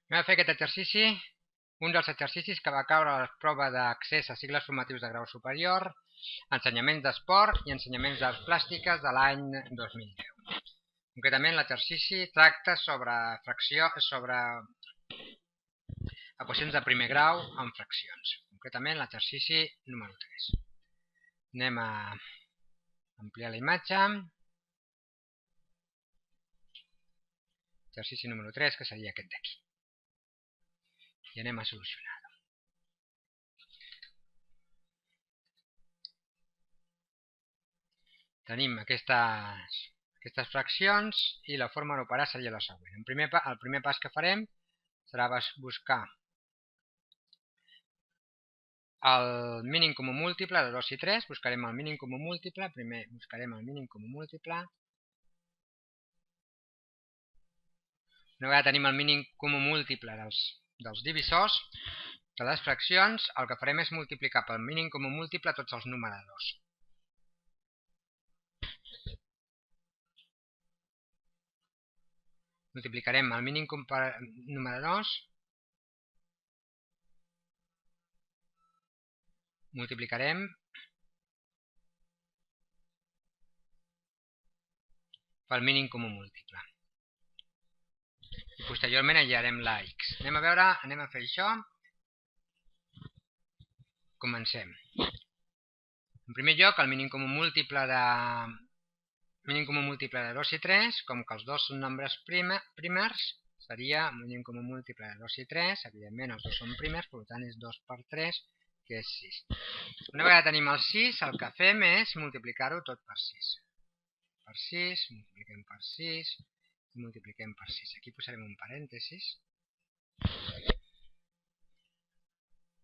Anem a fer aquest exercici, un dels exercicis que va caure a la prova d'accés a cicles formatius de grau superior, ensenyaments d'esport i ensenyaments d'arts plàstiques de l'any 2010. Concretament, l'exercici tracta sobre equacions de primer grau amb fraccions. Concretament, l'exercici número 3. Anem a ampliar la imatge. Exercici número 3, que seria aquest d'aquí. I anem a solucionar-ho. Tenim aquestes fraccions i la forma d'operar seria la següent. El primer pas que farem serà buscar el mínim comú múltiple de 2 i 3. Buscarem el mínim comú múltiple. Primer buscarem el mínim comú múltiple. Una vegada tenim el mínim comú múltiple dels divisors de les fraccions, el que farem és multiplicar pel mínim comú múltiple tots els numeradors. Multiplicarem el mínim numeradors. Multiplicarem pel mínim comú múltiple. I posteriorment aïllarem la x. Anem a fer això. Comencem. En primer lloc, el mínim comú múltiple de 2 i 3, com que els dos són nombres primers, seria el mínim comú múltiple de 2 i 3, evidentment els dos són primers, per tant és 2 per 3, que és 6. Una vegada tenim el 6, el que fem és multiplicar-ho tot per 6. Per 6, multipliquem per 6, i multipliquem per 6. Aquí posarem un parèntesis.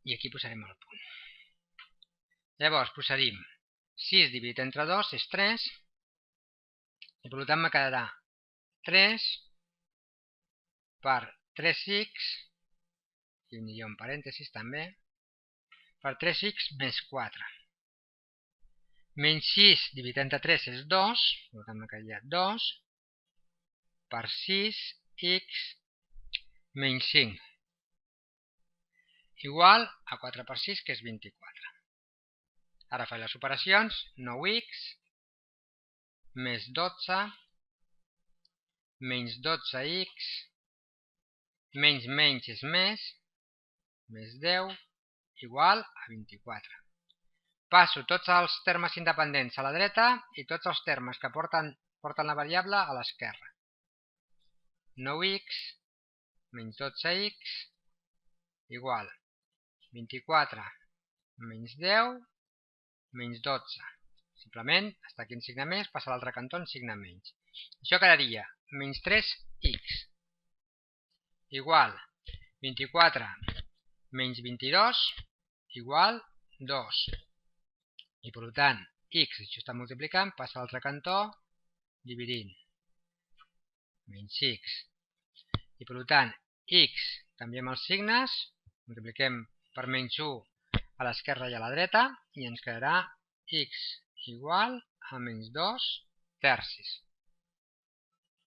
I aquí posarem el punt. Llavors procedim. 6 dividit entre 2 és 3. I per tant me quedarà 3 per 3x, i hi ha un parèntesis també, per 3x més 4. Menys 6 dividit entre 3 és 2, per tant me quedaria 2 per 6x menys 5, igual a 4 per 6, que és 24. Ara faig les operacions. 9x més 12 menys 12x menys menys és més 10, igual a 24. Passo tots els termes independents a la dreta i tots els termes que porten la variable a l'esquerra. 9x menys 12x igual 24 menys 10 menys 12. Simplement, està aquí en signe més, passa a l'altre cantó en signe menys. Això quedaria menys 3x igual 24 menys 22 igual 2. I per tant, x, això està multiplicant, passa a l'altre cantó dividint. Menys x. I per tant, x, canviem els signes, multipliquem per menys 1 a l'esquerra i a la dreta, i ens quedarà x igual a menys 2 tercis.